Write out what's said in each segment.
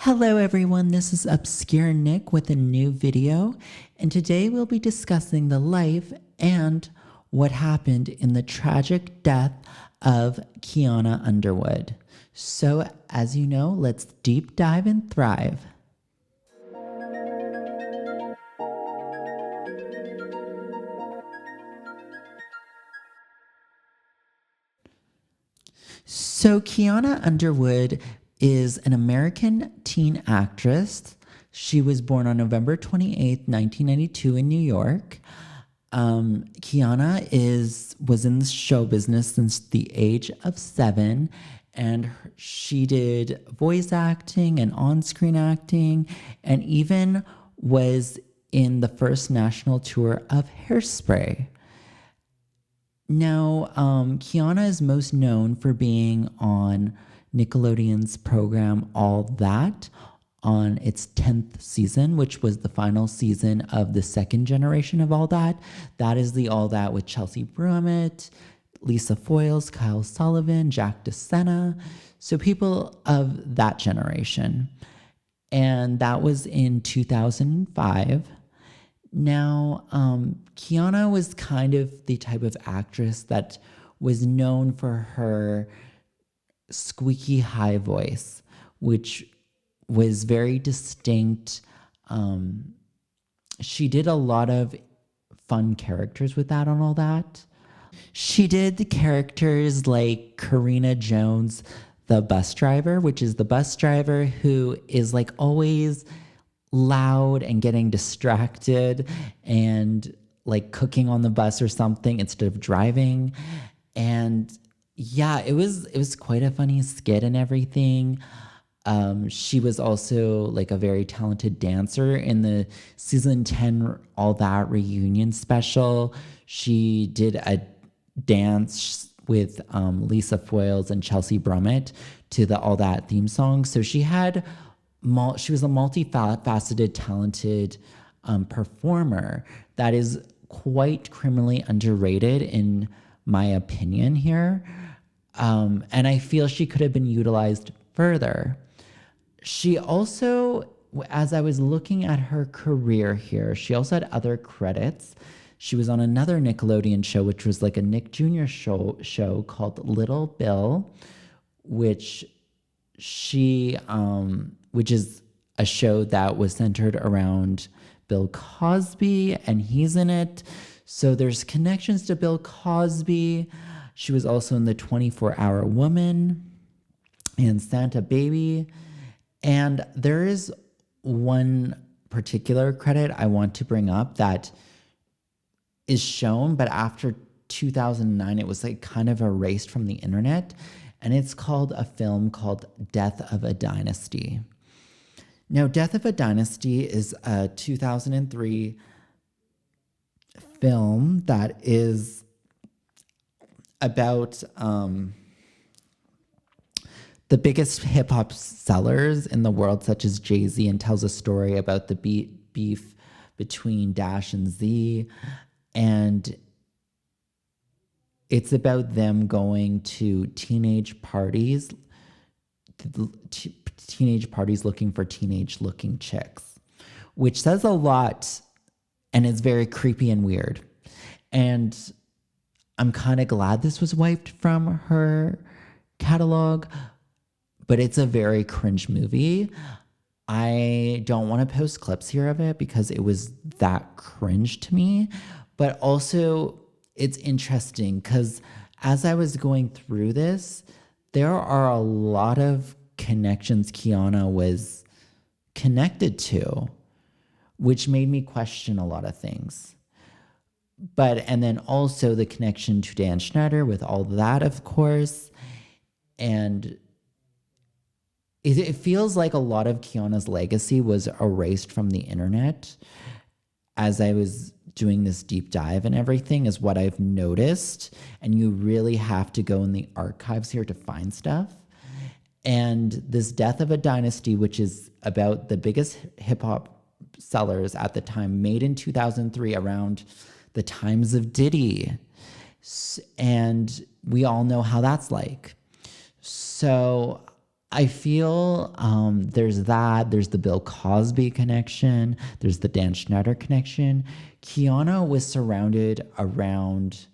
Hello everyone, this is Obscure Nick with a new video, and today we'll be discussing the life and what happened in the tragic death of Kianna Underwood. So, as you know, let's deep dive and thrive. So, Kianna Underwood is an American teen actress. She was born on November 28th, 1992 in New York. Kianna was in the show business since the age of 7, and she did voice acting and on-screen acting, and even was in the first national tour of Hairspray. Now, Kianna is most known for being on Nickelodeon's program All That on its 10th season, which was the final season of the second generation of All That. That is the All That with Chelsea Brummett, Lisa Foyles, Kyle Sullivan, Jack DeSena. So people of that generation. And that was in 2005. Now, Kianna was kind of the type of actress that was known for her squeaky high voice, which was very distinct. She did a lot of fun characters with that on All That. She did the characters like Karina Jones, the bus driver, which is the bus driver who is like always loud and getting distracted and like cooking on the bus or something instead of driving. And yeah, it was quite a funny skit and everything. She was also like a very talented dancer in the season 10 All That reunion special. She did a dance with Lisa Foyles and Chelsea Brummett to the All That theme song. So she was a multifaceted, talented performer that is quite criminally underrated in my opinion here. And I feel she could have been utilized further. She also, as I was looking at her career here, she also had other credits. She was on another Nickelodeon show, which was like a Nick Jr. show called Little Bill, which is a show that was centered around Bill Cosby, and he's in it. So there's connections to Bill Cosby. She was also in the 24-Hour Woman and Santa Baby. And there is one particular credit I want to bring up that is shown, but after 2009, it was like kind of erased from the internet. And it's called a film called Death of a Dynasty. Now, Death of a Dynasty is a 2003 film that is about the biggest hip hop sellers in the world, such as Jay-Z, and tells a story about the beef between Dash and Z. And it's about them going to teenage parties looking for teenage-looking chicks, which says a lot and is very creepy and weird. And I'm kind of glad this was wiped from her catalog, but it's a very cringe movie. I don't want to post clips here of it because it was that cringe to me, but also it's interesting because as I was going through this, there are a lot of connections Kianna was connected to, which made me question a lot of things. And then also the connection to Dan Schneider with All That, of course. And it feels like a lot of Kianna's legacy was erased from the internet as I was doing this deep dive and everything, is what I've noticed. And you really have to go in the archives here to find stuff. And this Death of a Dynasty, which is about the biggest hip hop sellers at the time, made in 2003 around the times of Diddy. And we all know how that's like. So I feel there's that. There's the Bill Cosby connection. There's the Dan Schneider connection. Kianna was surrounded around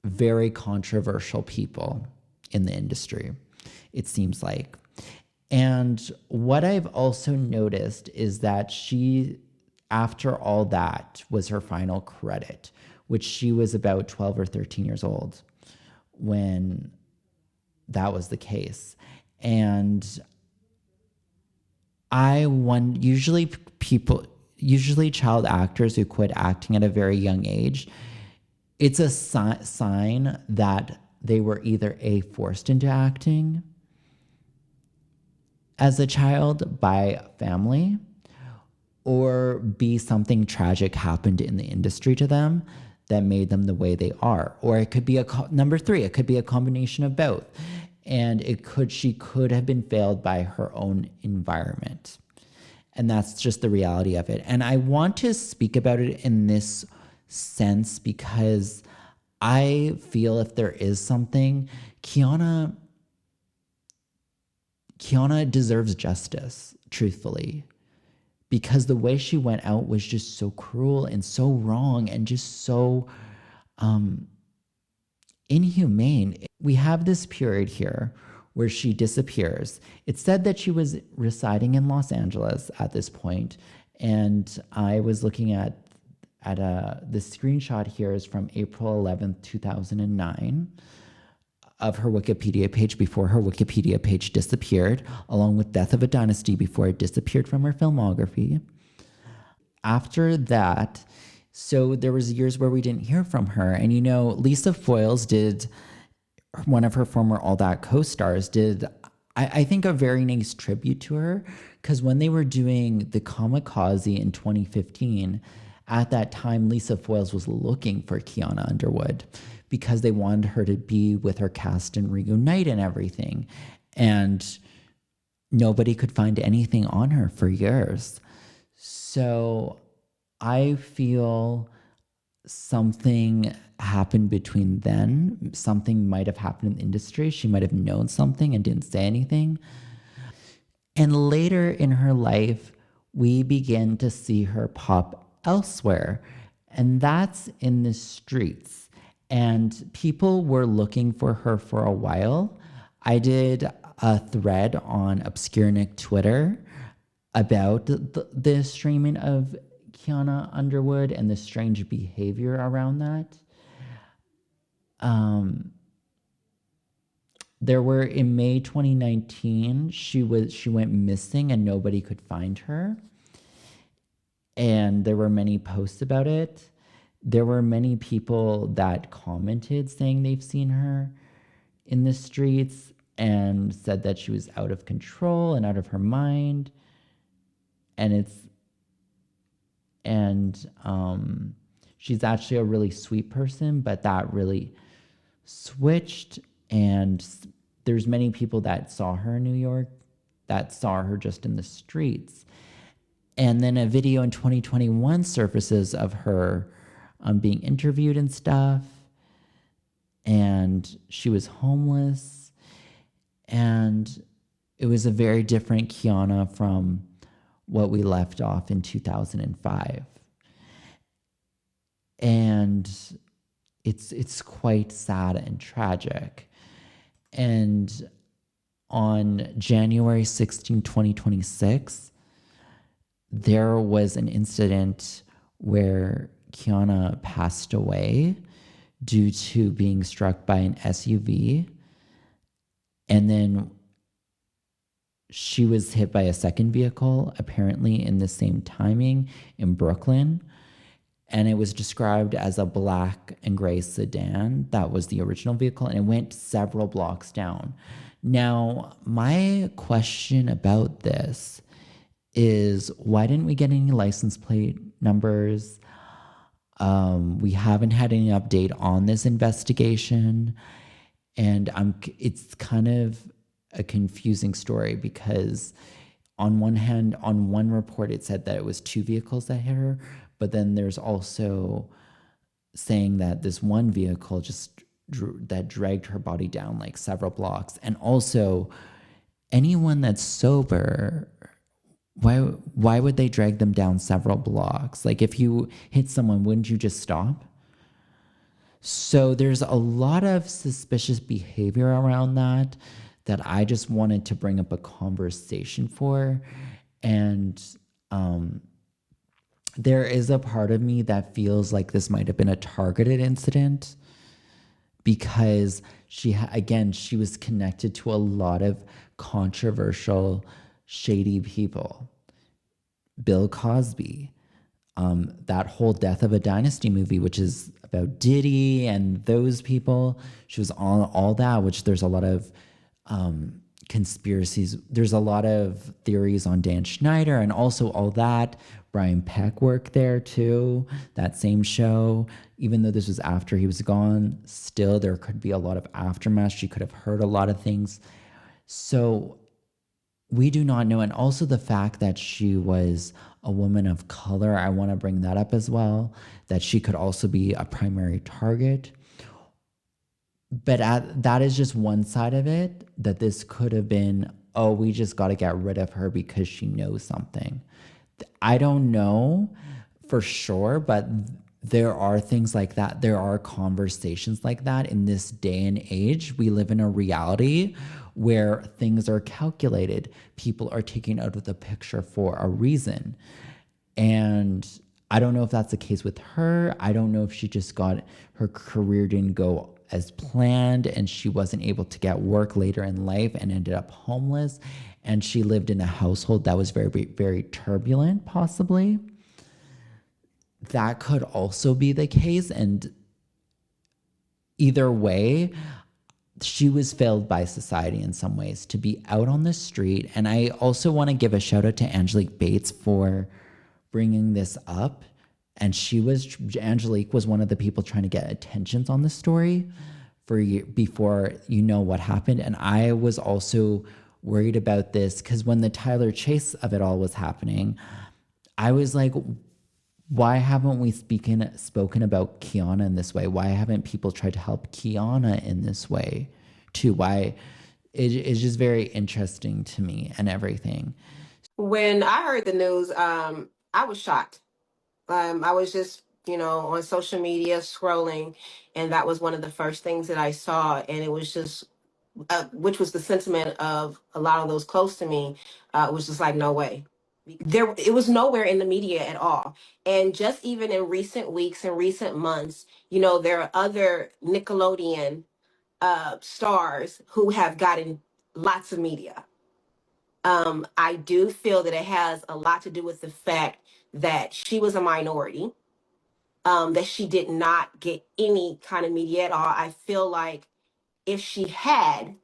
very controversial people in the industry, it seems like. And what I've also noticed is that she, after all that, was her final credit, which she was about 12 or 13 years old when that was the case. And usually child actors who quit acting at a very young age, it's a sign that they were either A, forced into acting as a child by family, or B, something tragic happened in the industry to them that made them the way they are. Or it could be number three, it could be a combination of both. And she could have been failed by her own environment. And that's just the reality of it. And I want to speak about it in this sense because I feel if there is something, Kianna deserves justice, truthfully, because the way she went out was just so cruel and so wrong and just so inhumane. We have this period here where she disappears. It's said that she was residing in Los Angeles at this point, and I was looking at the screenshot here is from April 11th, 2009 of her Wikipedia page before her Wikipedia page disappeared, along with Death of a Dynasty before it disappeared from her filmography. After that, so there was years where we didn't hear from her. And Lisa Foyles did, one of her former All That co-stars did, I think, a very nice tribute to her, because when they were doing the Kamikaze in 2015, at that time, Lisa Foyles was looking for Kianna Underwood because they wanted her to be with her cast and reunite and everything. And nobody could find anything on her for years. So I feel something happened between then. Something might have happened in the industry. She might have known something and didn't say anything. And later in her life, we begin to see her pop elsewhere, and that's in the streets. And people were looking for her for a while. I did a thread on Obscure Nick Twitter about the streaming of Kianna Underwood and the strange behavior around that. There were, in May 2019, she went missing and nobody could find her. And there were many posts about it. There were many people that commented saying they've seen her in the streets and said that she was out of control and out of her mind. And she's actually a really sweet person, but that really switched. And there's many people that saw her in New York that saw her just in the streets. And then a video in 2021 surfaces of her being interviewed and stuff. And she was homeless. And it was a very different Kianna from what we left off in 2005. And it's quite sad and tragic. And on January 16, 2026, there was an incident where Kianna passed away due to being struck by an SUV. And then she was hit by a second vehicle, apparently in the same timing, in Brooklyn. And it was described as a black and gray sedan. That was the original vehicle, and it went several blocks down. Now, my question about this is, why didn't we get any license plate numbers? We haven't had any update on this investigation. And it's kind of a confusing story because on one hand, on one report, it said that it was two vehicles that hit her. But then there's also saying that this one vehicle just that dragged her body down like several blocks. And also, anyone that's sober, why would they drag them down several blocks? Like, if you hit someone, wouldn't you just stop? So there's a lot of suspicious behavior around that I just wanted to bring up a conversation for. And there is a part of me that feels like this might have been a targeted incident, because she was connected to a lot of controversial, shady people. Bill Cosby, that whole Death of a Dynasty movie, which is about Diddy and those people. She was on all that, which there's a lot of conspiracies. There's a lot of theories on Dan Schneider and also all that. Brian Peck worked there too, that same show. Even though this was after he was gone, still there could be a lot of aftermath. She could have heard a lot of things. So we do not know. And also the fact that she was a woman of color, I want to bring that up as well, that she could also be a primary target. But that is just one side of it, that this could have been, oh, we just got to get rid of her because she knows something. I don't know for sure, but there are things like that. There are conversations like that in this day and age. We live in a reality where things are calculated. People are taken out of the picture for a reason. And I don't know if that's the case with her. I don't know if she just got, her career didn't go as planned and she wasn't able to get work later in life and ended up homeless. And she lived in a household that was very, very turbulent, possibly. That could also be the case. And either way, she was failed by society in some ways to be out on the street. And I also want to give a shout out to Angelique Bates for bringing this up. And Angelique was one of the people trying to get attentions on the story before you know what happened. And I was also worried about this because when the Tyler Chase of it all was happening, I was like, why haven't we spoken about Kianna in this way? Why haven't people tried to help Kianna in this way too? Why? It's just very interesting to me and everything. When I heard the news, I was shocked. I was just, on social media scrolling, and that was one of the first things that I saw. And it was just, which was the sentiment of a lot of those close to me, was just like, no way. It was nowhere in the media at all. And just even in recent weeks and recent months, there are other Nickelodeon stars who have gotten lots of media. I do feel that it has a lot to do with the fact that she was a minority, that she did not get any kind of media at all. I feel like if she had,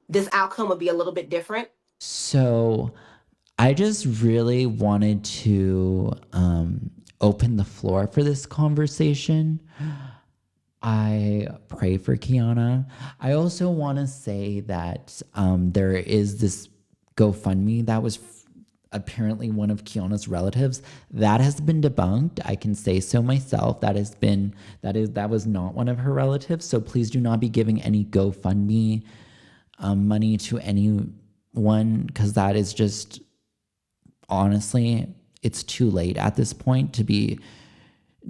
this outcome would be a little bit different. So I just really wanted to open the floor for this conversation. I pray for Kianna. I also want to say that there is this GoFundMe that was apparently one of Kianna's relatives. That has been debunked. I can say so myself. That was not one of her relatives. So please do not be giving any GoFundMe money to anyone, because that is just, honestly, it's too late at this point to be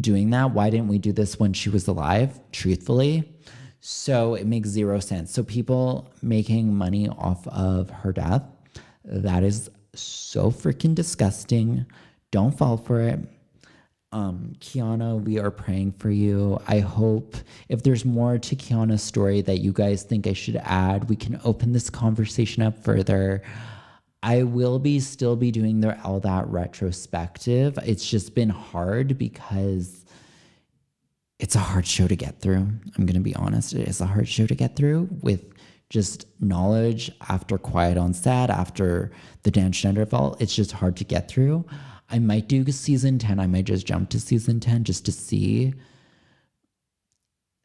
doing that. Why didn't we do this when she was alive, truthfully? So it makes zero sense. So people making money off of her death, that is so freaking disgusting. Don't fall for it. Kianna, we are praying for you. I hope if there's more to Kianna's story that you guys think I should add, we can open this conversation up further. I will still be doing all that retrospective. It's just been hard because it's a hard show to get through. I'm going to be honest. It is a hard show to get through with just knowledge after Quiet on Set, after the Dan Schneider fault. It's just hard to get through. I might do season 10. I might just jump to season 10 just to see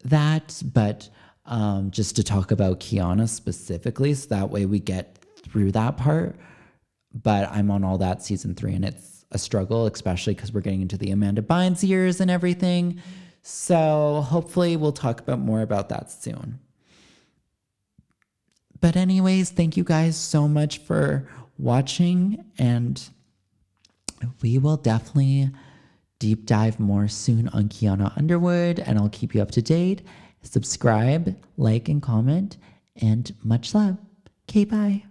that. But just to talk about Kianna specifically, so that way we get through that part. But I'm on all that season 3, and it's a struggle, especially because we're getting into the Amanda Bynes years and everything. So hopefully we'll talk about more about that soon. But anyways, thank you guys so much for watching, and we will definitely deep dive more soon on Kianna Underwood, and I'll keep you up to date. Subscribe, like, and comment, and much love. Okay, bye.